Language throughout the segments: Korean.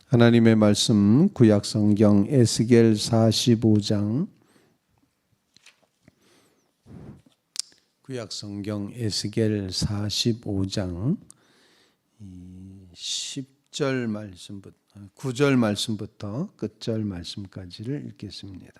하나님의 말씀 구약 성경 에스겔 45장 구약 성경 에스겔 45장 10절 말씀부터 9절 말씀부터 끝절 말씀까지를 읽겠습니다.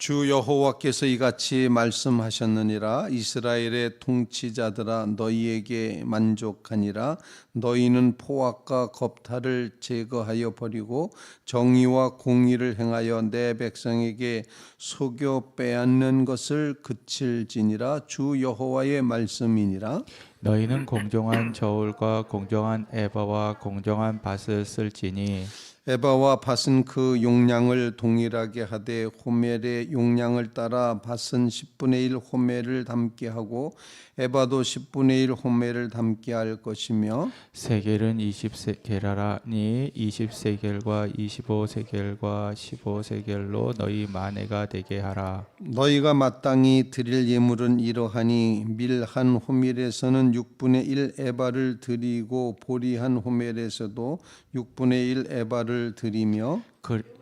주 여호와께서 이같이 말씀하셨느니라. 이스라엘의 통치자들아, 너희에게 만족하니라. 너희는 포악과 겁탈을 제거하여 버리고 정의와 공의를 행하여 내 백성에게 속여 빼앗는 것을 그칠지니라. 주 여호와의 말씀이니라. 너희는 공정한 저울과 공정한 에바와 공정한 밭을 쓸지니 에바와 밭은 그 용량을 동일하게 하되 호멜의 용량을 따라 밭은 10분의 1 호멜을 담게 하고 에바도 10분의 1 호멜을 담게 할 것이며 세겔은 20세겔하라니 20세겔과 25세겔과 15세겔로 너희 만회가 되게 하라. 너희가 마땅히 드릴 예물은 이러하니 밀 한 호멜에서는 6분의 1 에바를 드리고 보리 한 호멜에서도 6분의 1 에바를 드리며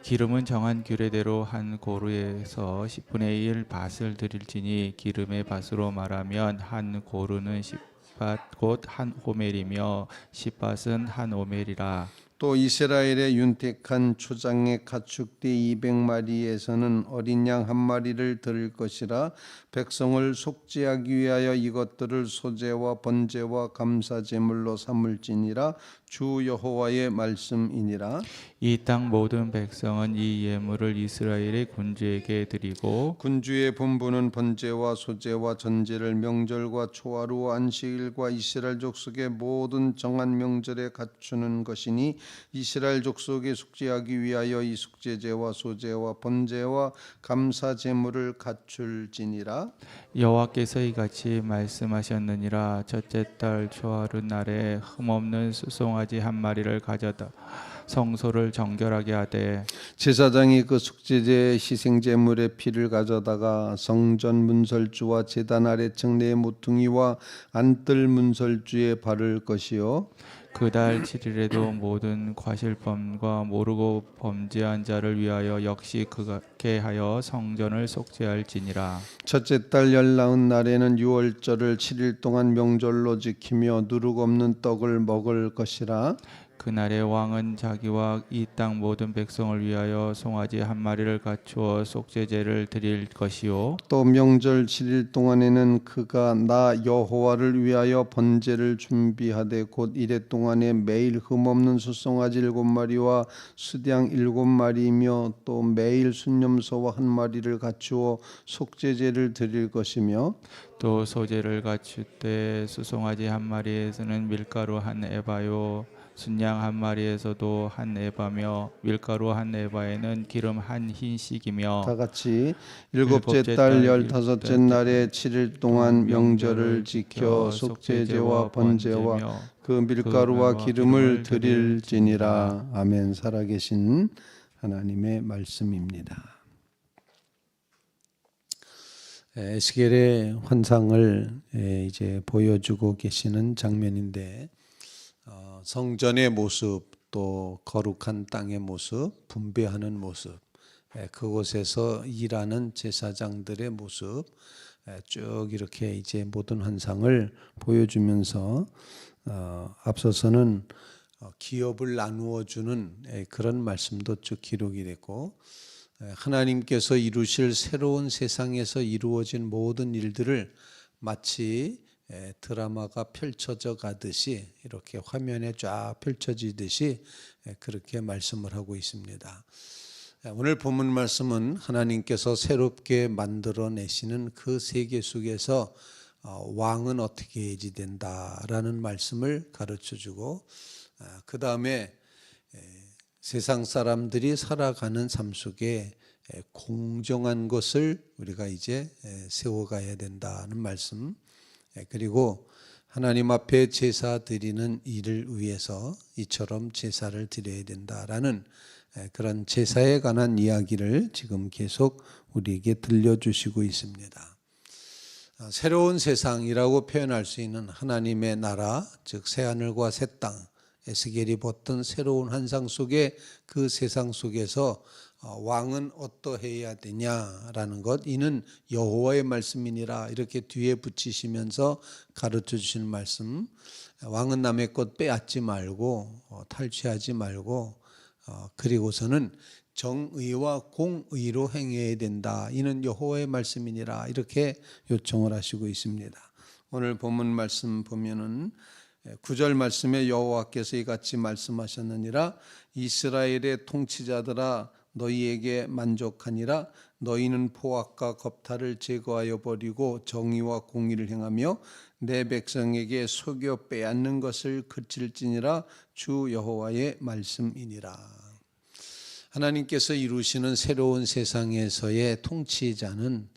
기름은 정한 규례대로 한 고루에서 10분의 1 밭을 드릴지니 기름의 밭으로 말하면 한 고루는 10밭 곧 한 호멜이며 10밭은 한 호멜이라. 또 이스라엘의 윤택한 초장의 가축대 200마리에서는 어린 양 한 마리를 드릴 것이라. 백성을 속죄하기 위하여 이것들을 소제와 번제와 감사 제물로 삼을지니라. 주 여호와의 말씀이니라. 이 땅 모든 백성은 이 예물을 이스라엘의 군주에게 드리고 군주의 본부는 번제와 소제와 전제를 명절과 초하루 안식일과 이스라엘 족속의 모든 정한 명절에 갖추는 것이니 이스라엘 족속에 속죄하기 위하여 이 속죄제와 소제와 번제와 감사 제물을 갖출지니라. 여호와께서 이같이 말씀하셨느니라. 첫째 달 초하루 날에 흠없는 수송아지 한 마리를 가져다 성소를 정결하게 하되 제사장이 그 속죄제 희생제물의 피를 가져다가 성전 문설주와 제단 아래층 내 모퉁이와 안뜰 문설주에 바를 것이요 그달 7일에도 모든 과실범과 모르고 범죄한 자를 위하여 역시 그렇게 하여 성전을 속죄할지니라. 첫째 달 19 날에는 유월절을 7일 동안 명절로 지키며 누룩 없는 떡을 먹을 것이라. 그날에 왕은 자기와 이 땅 모든 백성을 위하여 송아지 한 마리를 갖추어 속죄제를 드릴 것이요 또 명절 7일 동안에는 그가 나 여호와를 위하여 번제를 준비하되 곧 이래 동안에 매일 흠없는 수송아지 7마리와 수양 7마리이며 또 매일 순념소와 한 마리를 갖추어 속죄제를 드릴 것이며 또 소제를 갖출 때 수송아지 한 마리에서는 밀가루 한 에바요 순양 한 마리에서도 한 에바며 밀가루 한 에바에는 기름 한 흰씩이며 다 같이 일곱째 달 15째 날에 7일 동안 명절을 지켜 속죄제와 번제와 그 밀가루와 기름을 드릴지니라. 아멘. 살아계신 하나님의 말씀입니다. 에스겔의 환상을 이제 보여주고 계시는 장면인데 성전의 모습, 또 거룩한 땅의 모습, 분배하는 모습, 그곳에서 일하는 제사장들의 모습, 쭉 이렇게 이제 모든 환상을 보여주면서 앞서서는 기업을 나누어 주는 그런 말씀도 쭉 기록이 됐고, 하나님께서 이루실 새로운 세상에서 이루어진 모든 일들을 마치 드라마가 펼쳐져 가듯이 이렇게 화면에 쫙 펼쳐지듯이 그렇게 말씀을 하고 있습니다. 오늘 본문 말씀은 하나님께서 새롭게 만들어내시는 그 세계 속에서 왕은 어떻게 해야지 된다라는 말씀을 가르쳐주고, 그 다음에 세상 사람들이 살아가는 삶 속에 공정한 것을 우리가 이제 세워가야 된다는 말씀, 그리고 하나님 앞에 제사 드리는 일을 위해서 이처럼 제사를 드려야 된다라는 그런 제사에 관한 이야기를 지금 계속 우리에게 들려주시고 있습니다. 새로운 세상이라고 표현할 수 있는 하나님의 나라, 즉 새하늘과 새 땅, 에스겔이 봤던 새로운 환상 속에 그 세상 속에서 왕은 어떠해야 되냐라는 것, 이는 여호와의 말씀이니라 이렇게 뒤에 붙이시면서 가르쳐 주시는 말씀. 왕은 남의 것 빼앗지 말고 탈취하지 말고 그리고서는 정의와 공의로 행해야 된다. 이는 여호와의 말씀이니라 이렇게 요청을 하시고 있습니다. 오늘 본문 말씀 보면은 9절 말씀에 여호와께서 이같이 말씀하셨느니라. 이스라엘의 통치자들아 너희에게 만족하니라. 너희는 포악과 겁탈을 제거하여 버리고 정의와 공의를 행하며 내 백성에게 속여 빼앗는 것을 그칠지니라. 주 여호와의 말씀이니라. 하나님께서 이루시는 새로운 세상에서의 통치자는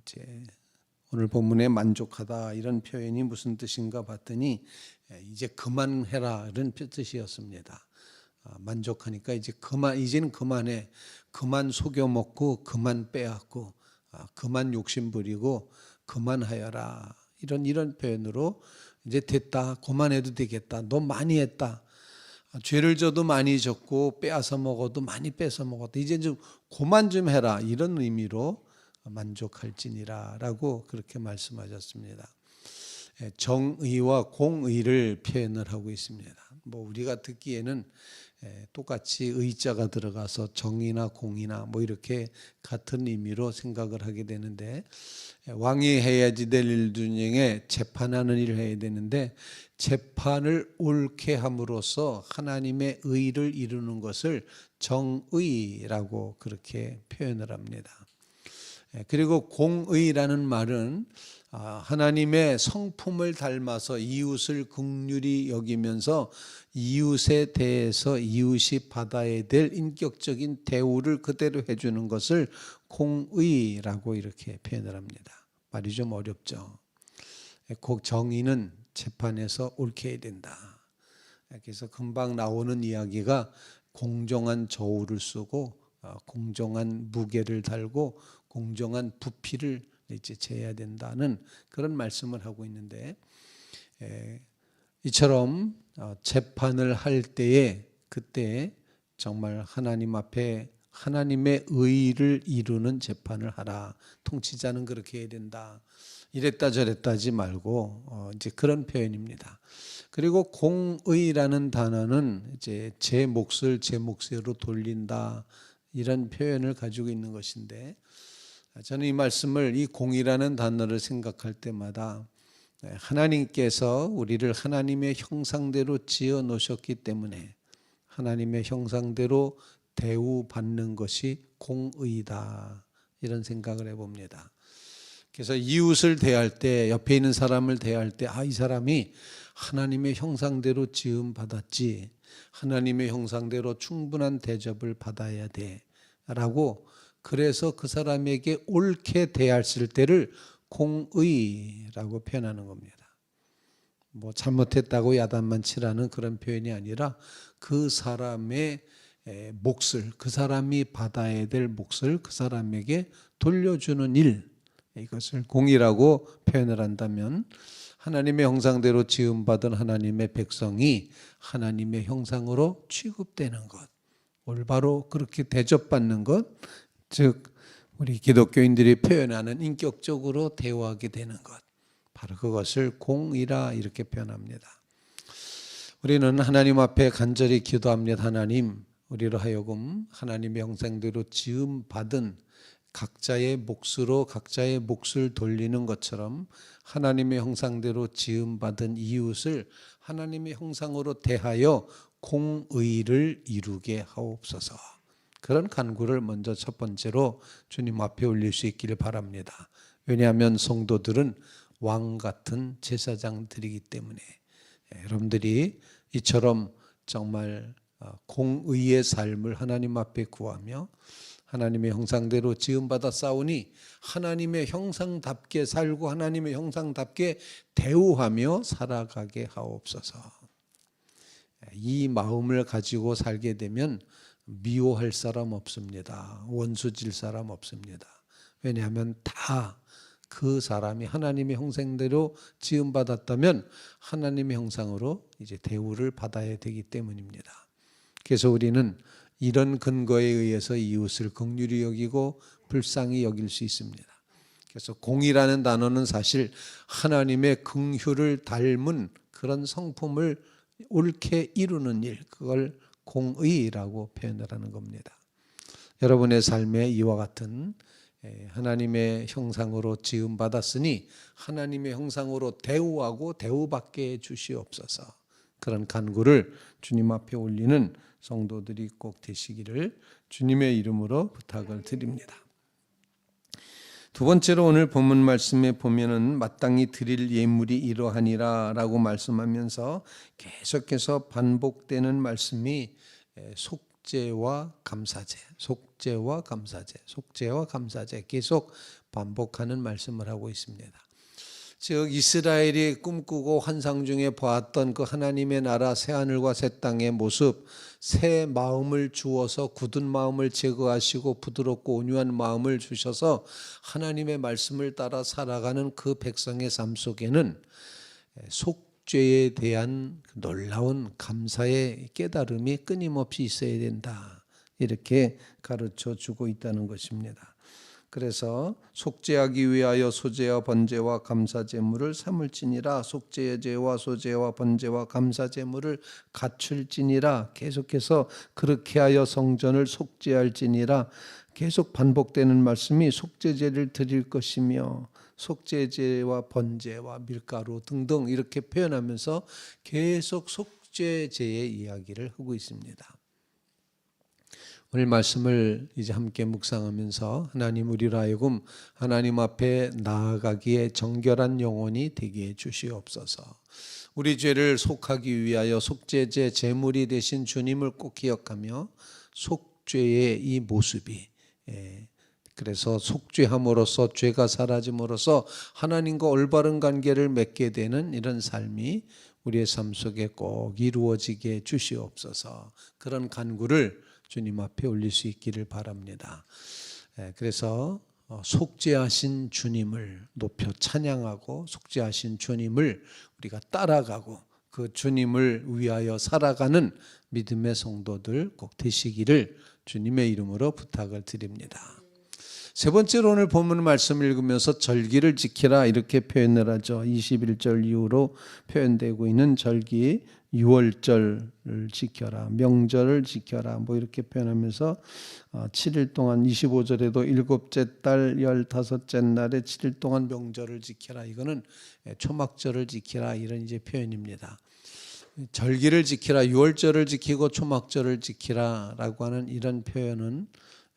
이제 오늘 본문에 만족하다 이런 표현이 무슨 뜻인가 봤더니 이제 그만해라 이런 뜻이었습니다. 만족하니까 이제는 그만해, 그만 속여 먹고 그만 빼앗고 그만 욕심 부리고 그만하여라 이런 표현으로 이제 됐다, 그만해도 되겠다, 너 많이 했다, 죄를 져도 많이 졌고 빼앗아 먹어도 많이 뺏어 먹었다, 이제 좀 그만 좀 해라 이런 의미로 만족할지니라라고 그렇게 말씀하셨습니다. 정의와 공의를 표현을 하고 있습니다. 뭐 우리가 듣기에는 똑같이 의자가 들어가서 정의나 공의나 뭐 이렇게 같은 의미로 생각을 하게 되는데, 왕이 해야지 될 일 중에 재판하는 일을 해야 되는데 재판을 옳게 함으로써 하나님의 의를 이루는 것을 정의라고 그렇게 표현을 합니다. 그리고 공의라는 말은 하나님의 성품을 닮아서 이웃을 긍휼히 여기면서 이웃에 대해서 이웃이 받아야 될 인격적인 대우를 그대로 해주는 것을 공의라고 이렇게 표현을 합니다. 말이 좀 어렵죠. 정의는 재판에서 옳게 해야 된다. 그래서 금방 나오는 이야기가 공정한 저울을 쓰고 공정한 무게를 달고 공정한 부피를 이제 재야 된다는 그런 말씀을 하고 있는데, 이처럼 재판을 할 때에 그때 정말 하나님 앞에 하나님의 의를 이루는 재판을 하라. 통치자는 그렇게 해야 된다. 이랬다 저랬다 하지 말고 이제 그런 표현입니다. 그리고 공의라는 단어는 이제 제 몫을 제 몫으로 돌린다 이런 표현을 가지고 있는 것인데, 저는 이 말씀을, 이 공의라는 단어를 생각할 때마다 하나님께서 우리를 하나님의 형상대로 지어 놓으셨기 때문에 하나님의 형상대로 대우받는 것이 공의다 이런 생각을 해봅니다. 그래서 이웃을 대할 때, 옆에 있는 사람을 대할 때, 이 사람이 하나님의 형상대로 지음 받았지, 하나님의 형상대로 충분한 대접을 받아야 돼 라고, 그래서 그 사람에게 옳게 대했을 때를 공의라고 표현하는 겁니다. 뭐 잘못했다고 야단만 치라는 그런 표현이 아니라 그 사람의 몫을, 그 사람이 받아야 될 몫을 그 사람에게 돌려주는 일, 이것을 공의라고 표현을 한다면, 하나님의 형상대로 지음받은 하나님의 백성이 하나님의 형상으로 취급되는 것, 올바로 그렇게 대접받는 것, 즉 우리 기독교인들이 표현하는 인격적으로 대우하게 되는 것, 바로 그것을 공의라 이렇게 표현합니다. 우리는 하나님 앞에 간절히 기도합니다. 하나님, 우리로 하여금 하나님의 형상대로 지음받은 각자의 몫으로 각자의 몫을 돌리는 것처럼 하나님의 형상대로 지음받은 이웃을 하나님의 형상으로 대하여 공의를 이루게 하옵소서. 그런 간구를 먼저 첫 번째로 주님 앞에 올릴 수 있기를 바랍니다. 왜냐하면 성도들은 왕 같은 제사장들이기 때문에 여러분들이 이처럼 정말 공의의 삶을 하나님 앞에 구하며 하나님의 형상대로 지음받아 싸우니 하나님의 형상답게 살고 하나님의 형상답게 대우하며 살아가게 하옵소서. 이 마음을 가지고 살게 되면 미워할 사람 없습니다. 원수질 사람 없습니다. 왜냐하면 다 그 사람이 하나님의 형상대로 지음받았다면 하나님의 형상으로 이제 대우를 받아야 되기 때문입니다. 그래서 우리는 이런 근거에 의해서 이웃을 긍휼히 여기고 불쌍히 여길 수 있습니다. 그래서 공의라는 단어는 사실 하나님의 긍휼을 닮은 그런 성품을 옳게 이루는 일, 그걸 공의라고 표현을 하는 겁니다. 여러분의 삶에 이와 같은 하나님의 형상으로 지음받았으니 하나님의 형상으로 대우하고 대우받게 해주시옵소서. 그런 간구를 주님 앞에 올리는 성도들이 꼭 되시기를 주님의 이름으로 부탁을 드립니다. 두 번째로 오늘 본문 말씀에 보면은 마땅히 드릴 예물이 이러하니라 라고 말씀하면서 계속해서 반복되는 말씀이 속죄와 감사제, 속죄와 감사제, 속죄와 감사제 계속 반복하는 말씀을 하고 있습니다. 즉 이스라엘이 꿈꾸고 환상 중에 보았던 그 하나님의 나라 새 하늘과 새 땅의 모습, 새 마음을 주어서 굳은 마음을 제거하시고 부드럽고 온유한 마음을 주셔서 하나님의 말씀을 따라 살아가는 그 백성의 삶 속에는 속죄에 대한 놀라운 감사의 깨달음이 끊임없이 있어야 된다. 이렇게 가르쳐 주고 있다는 것입니다. 그래서 속죄하기 위하여 소제와 번제와 감사제물을 삼을지니라. 속죄의 제와 소제와 번제와 감사제물을 갖출지니라. 계속해서 그렇게 하여 성전을 속죄할지니라. 계속 반복되는 말씀이 속죄제를 드릴 것이며 속죄제와 번제와 밀가루 등등 이렇게 표현하면서 계속 속죄제의 이야기를 하고 있습니다. 오늘 말씀을 이제 함께 묵상하면서 하나님 우리로 하여금 하나님 앞에 나아가기에 정결한 영혼이 되게 해 주시옵소서. 우리 죄를 속하기 위하여 속죄제 제물이 되신 주님을 꼭 기억하며 속죄의 이 모습이 그래서 속죄함으로써 죄가 사라짐으로써 하나님과 올바른 관계를 맺게 되는 이런 삶이 우리의 삶 속에 꼭 이루어지게 해 주시옵소서. 그런 간구를 주님 앞에 올릴 수 있기를 바랍니다. 그래서 속죄하신 주님을 높여 찬양하고 속죄하신 주님을 우리가 따라가고 그 주님을 위하여 살아가는 믿음의 성도들 꼭 되시기를 주님의 이름으로 부탁을 드립니다. 세 번째로 오늘 본문 말씀 읽으면서 절기를 지키라 이렇게 표현을 하죠. 21절 이후로 표현되고 있는 절기, 6월절을 지켜라, 명절을 지켜라 뭐 이렇게 표현하면서 7일 동안 25절에도 일곱째 달 15째 날에 7일 동안 명절을 지켜라. 이거는 초막절을 지키라 이런 이제 표현입니다. 절기를 지키라, 6월절을 지키고 초막절을 지키라라고 하는 이런 표현은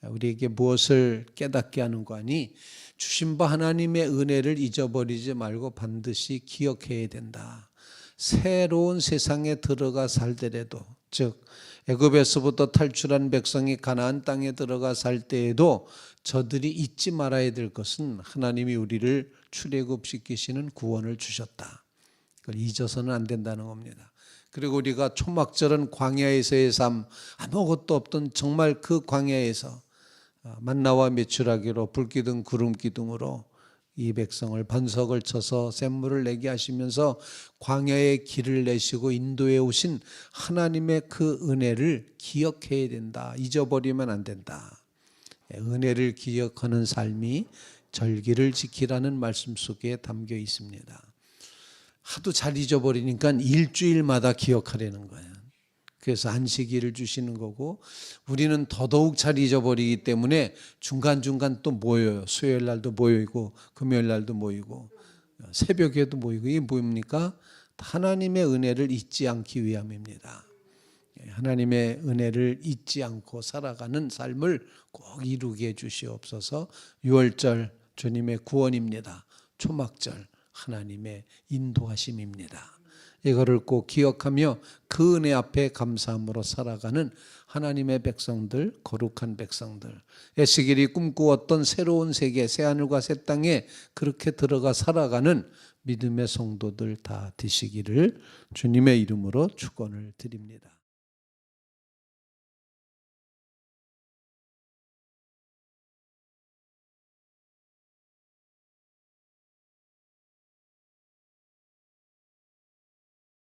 우리에게 무엇을 깨닫게 하는 거 아니? 주신 바 하나님의 은혜를 잊어버리지 말고 반드시 기억해야 된다. 새로운 세상에 들어가 살더라도, 즉 애굽에서부터 탈출한 백성이 가나안 땅에 들어가 살 때에도 저들이 잊지 말아야 될 것은 하나님이 우리를 출애굽시키시는 구원을 주셨다. 그걸 잊어서는 안 된다는 겁니다. 그리고 우리가 초막절은 광야에서의 삶, 아무것도 없던 정말 그 광야에서 만나와 메추라기로 불기둥 구름기둥으로 이 백성을 반석을 쳐서 샘물을 내게 하시면서 광야의 길을 내시고 인도해 오신 하나님의 그 은혜를 기억해야 된다. 잊어버리면 안 된다. 은혜를 기억하는 삶이 절기를 지키라는 말씀 속에 담겨 있습니다. 하도 잘 잊어버리니까 일주일마다 기억하려는 거예요. 그래서 안식일을 주시는 거고 우리는 더더욱 잘 잊어버리기 때문에 중간중간 또 모여요. 수요일 날도 모이고 금요일 날도 모이고 새벽에도 모이고. 이게 뭡니까? 하나님의 은혜를 잊지 않기 위함입니다. 하나님의 은혜를 잊지 않고 살아가는 삶을 꼭 이루게 해 주시옵소서. 6월절 주님의 구원입니다. 초막절 하나님의 인도하심입니다. 이거를 꼭 기억하며 그 은혜 앞에 감사함으로 살아가는 하나님의 백성들, 거룩한 백성들, 에스겔이 꿈꾸었던 새로운 세계, 새하늘과 새 땅에 그렇게 들어가 살아가는 믿음의 성도들 다 되시기를 주님의 이름으로 축원을 드립니다.